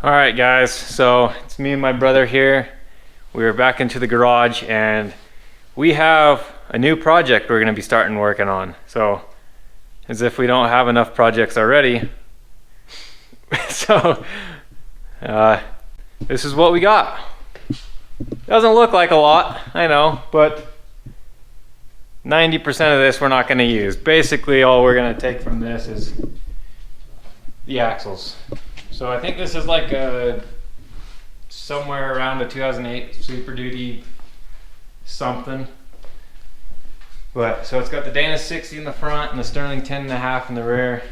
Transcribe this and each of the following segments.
All right, guys, so it's me and my brother here. We're back into the garage and we have a new project we're going to be starting working on. So as if we don't have enough projects already. So this is what we got. Doesn't look like a lot, I know, but 90% of this we're not going to use. Basically all we're going to take from this is the axles. So I think this is like somewhere around a 2008 Super Duty something. But so it's got the Dana 60 in the front and the Sterling 10.5 in the rear.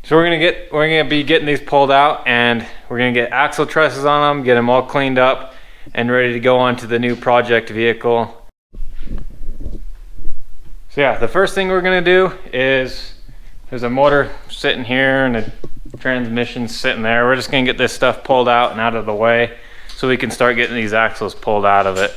So we're gonna be getting these pulled out, and we're gonna get axle trusses on them, get them all cleaned up and ready to go on to the new project vehicle. So yeah, the first thing we're gonna do is, there's a motor sitting here and a transmission sitting there. We're just gonna get this stuff pulled out and out of the way so we can start getting these axles pulled out of it.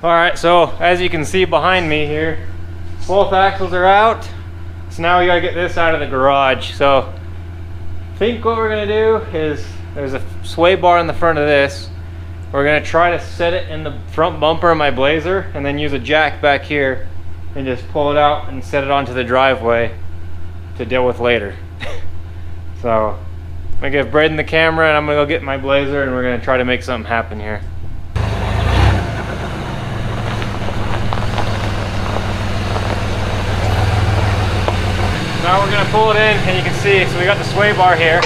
Alright, so as you can see behind me here, both axles are out. So now we gotta get this out of the garage. So I think what we're gonna do is, there's a sway bar in the front of this. We're gonna try to set it in the front bumper of my Blazer and then use a jack back here and just pull it out and set it onto the driveway to deal with later. So I'm gonna give Braden the camera and I'm gonna go get my Blazer and we're gonna try to make something happen here. Now we're going to pull it in and you can see, so we got the sway bar here.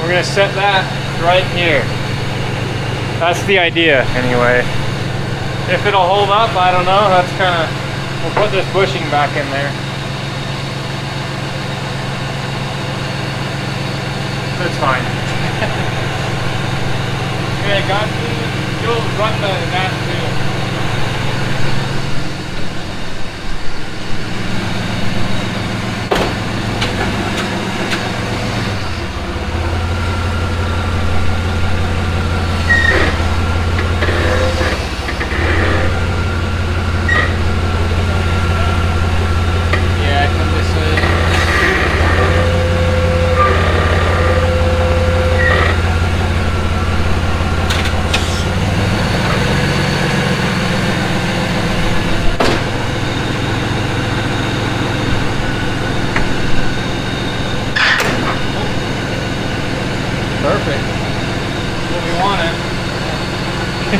We're going to set that right here. That's the idea anyway. If it'll hold up, I don't know. That's kind of, we'll put this bushing back in there. That's fine. Okay, got you'll run that too.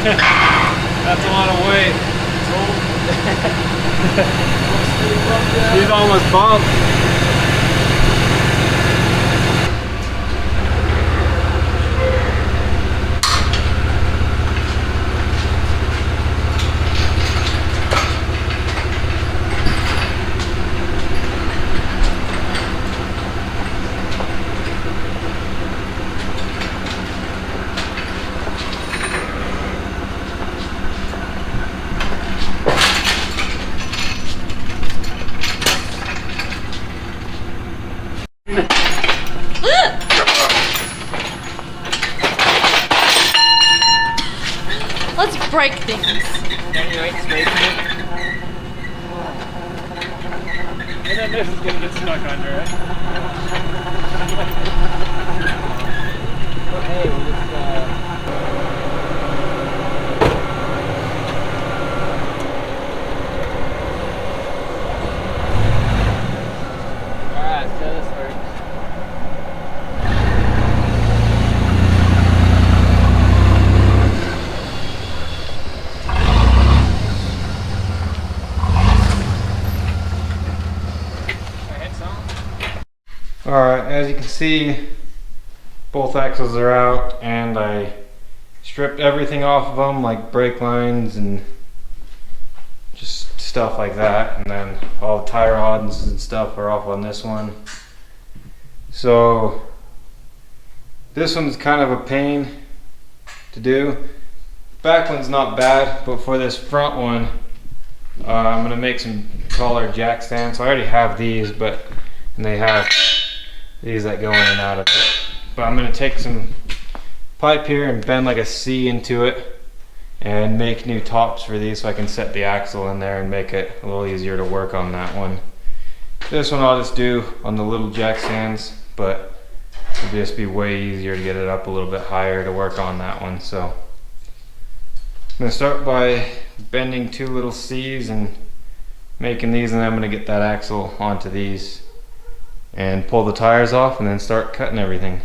That's a lot of weight. She's almost bumped. Let's break things. And then this is gonna get stuck under it. But hey, we just alright, so this works. Alright, as you can see, both axles are out, and I stripped everything off of them, like brake lines and just stuff like that, and then all the tire rods and stuff are off on this one. So this one's kind of a pain to do. Back one's not bad, but for this front one, I'm going to make some taller jack stands. So I already have these, and they have these that go in and out of it. But I'm going to take some pipe here and bend like a C into it and make new tops for these so I can set the axle in there and make it a little easier to work on that one. This one I'll just do on the little jack stands, but it'll just be way easier to get it up a little bit higher to work on that one. So I'm going to start by bending two little C's and making these, and then I'm going to get that axle onto these and pull the tires off and then start cutting everything.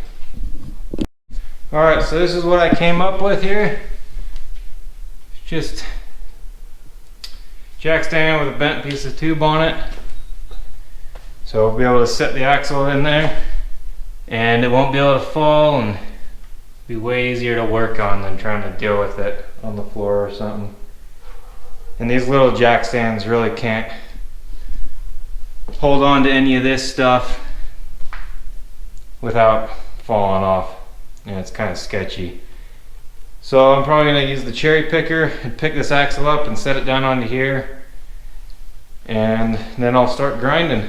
Alright, so this is what I came up with here. Just jack stand with a bent piece of tube on it. So we'll be able to set the axle in there and it won't be able to fall and be way easier to work on than trying to deal with it on the floor or something. And these little jack stands really can't hold on to any of this stuff without falling off, and it's kind of sketchy. So I'm probably going to use the cherry picker and pick this axle up and set it down onto here, and then I'll start grinding.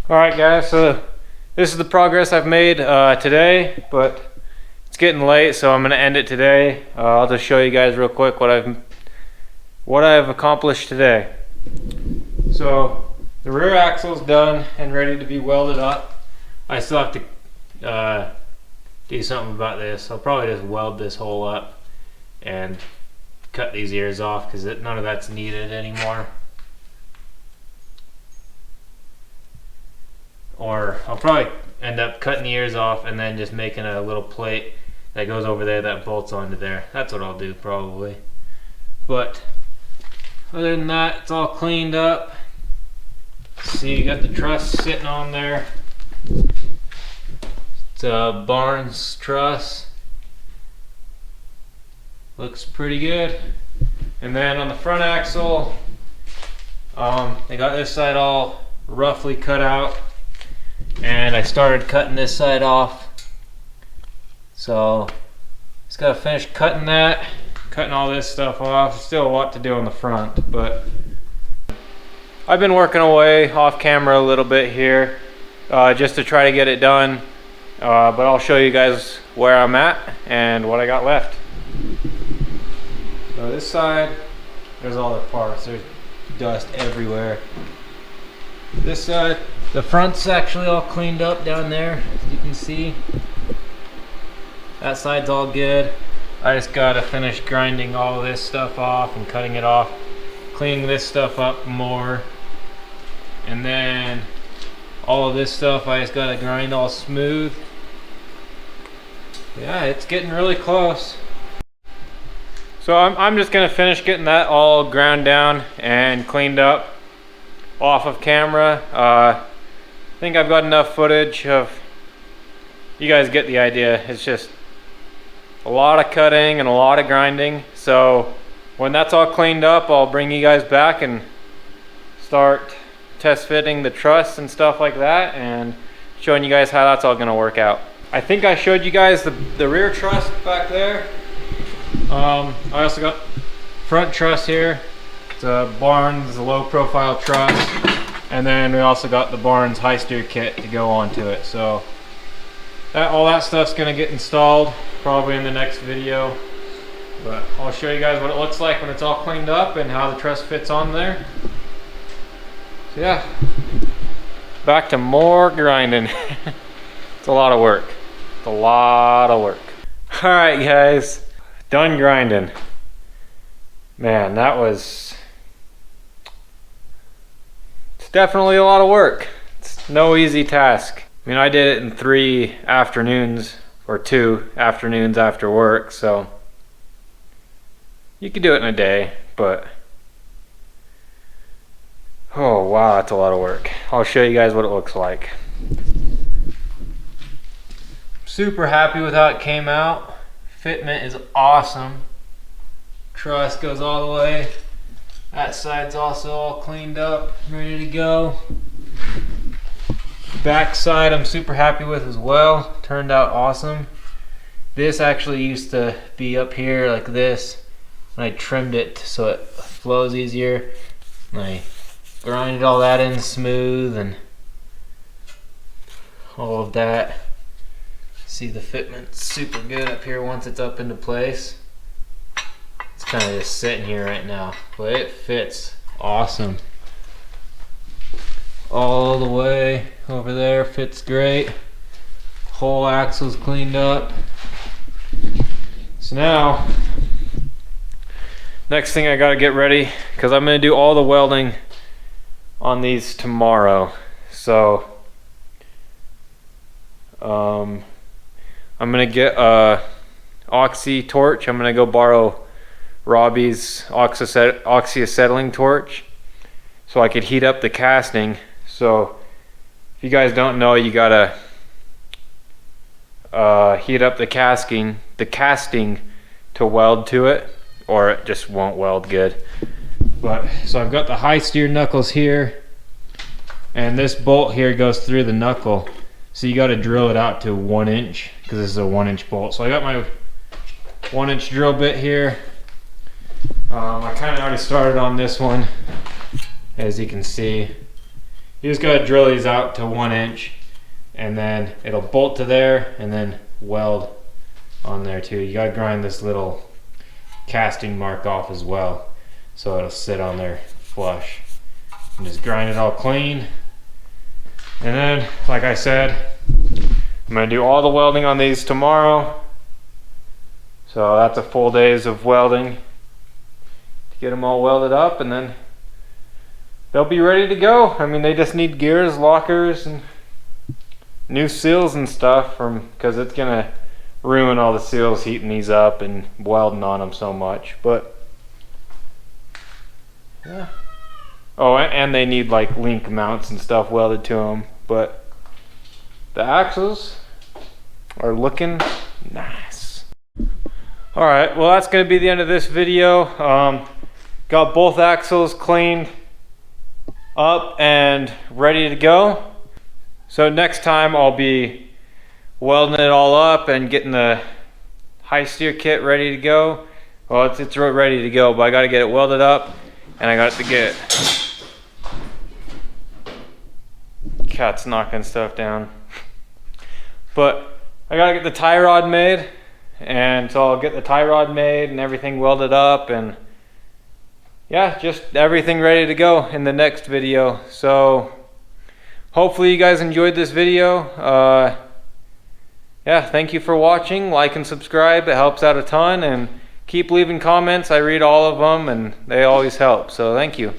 All right, guys, so this is the progress I've made today, but it's getting late, so I'm gonna end it today. I'll just show you guys real quick what I've accomplished today. So the rear axle's done and ready to be welded up. I still have to do something about this. I'll probably just weld this hole up and cut these ears off because none of that's needed anymore. Or I'll probably end up cutting the ears off and then just making a little plate that goes over there that bolts onto there. That's what I'll do probably. But other than that, it's all cleaned up. See, you got the truss sitting on there. It's a Barnes truss. Looks pretty good. And then on the front axle, they got this side all roughly cut out. And I started cutting this side off. So just gotta finish cutting that, cutting all this stuff off. There's still a lot to do on the front, but I've been working away off camera a little bit here just to try to get it done. But I'll show you guys where I'm at and what I got left. So this side, there's all the parts. There's dust everywhere. This side, the front's actually all cleaned up down there, as you can see. That side's all good. I just gotta finish grinding all this stuff off and cutting it off, cleaning this stuff up more. And then all of this stuff I just gotta grind all smooth. Yeah, it's getting really close. So I'm just gonna finish getting that all ground down and cleaned up off of camera. I think I've got enough footage of, you guys get the idea. It's just a lot of cutting and a lot of grinding. So when that's all cleaned up, I'll bring you guys back and start test fitting the truss and stuff like that and showing you guys how that's all gonna work out. I think I showed you guys the rear truss back there. I also got front truss here. It's a Barnes low profile truss, and then we also got the Barnes high steer kit to go onto it. So all that stuff's gonna get installed probably in the next video, but I'll show you guys what it looks like when it's all cleaned up and how the truss fits on there. So yeah, back to more grinding. It's a lot of work. It's a lot of work. All right, guys, done grinding. Man, it's definitely a lot of work. It's no easy task. I mean, I did it in 3 afternoons or 2 afternoons after work, so you could do it in a day, but oh wow, that's a lot of work. I'll show you guys what it looks like. Super happy with how it came out. Fitment is awesome. Truss goes all the way. That side's also all cleaned up, ready to go. Back side I'm super happy with as well. Turned out awesome. This actually used to be up here like this, and I trimmed it so it flows easier. And I grinded all that in smooth and all of that. See, the fitment's super good up here once it's up into place. It's kind of just sitting here right now, but it fits awesome. All the way over there, fits great. Whole axle's cleaned up. So now, next thing I gotta get ready, because I'm gonna do all the welding on these tomorrow. So I'm gonna get a oxy torch. I'm gonna go borrow Robbie's oxyacetylene torch so I could heat up the casting. So if you guys don't know, you gotta heat up the casting to weld to it, or it just won't weld good. But so I've got the high steer knuckles here, and this bolt here goes through the knuckle, so you got to drill it out to 1 inch because this is a 1-inch bolt. So I got my 1-inch drill bit here. I kind of already started on this one, as you can see. You just gotta drill these out to 1 inch, and then it'll bolt to there and then weld on there too. You gotta grind this little casting mark off as well, so it'll sit on there flush. And just grind it all clean. And then, like I said, I'm gonna do all the welding on these tomorrow. So that's a full day's of welding to get them all welded up, and then they'll be ready to go. I mean, they just need gears, lockers, and new seals and stuff, because it's gonna ruin all the seals heating these up and welding on them so much. But yeah. Oh, and they need like link mounts and stuff welded to them. But the axles are looking nice. All right, well, that's gonna be the end of this video. Got both axles cleaned up and ready to go. So next time I'll be welding it all up and getting the high steer kit ready to go. Well, it's ready to go, but I gotta get it welded up, and I got to get cat's knocking stuff down. But I gotta get the tie rod made, and so I'll get the tie rod made and everything welded up, and yeah, just everything ready to go in the next video. So hopefully you guys enjoyed this video. Yeah, thank you for watching. Like and subscribe, it helps out a ton, and keep leaving comments. I read all of them and they always help, so thank you.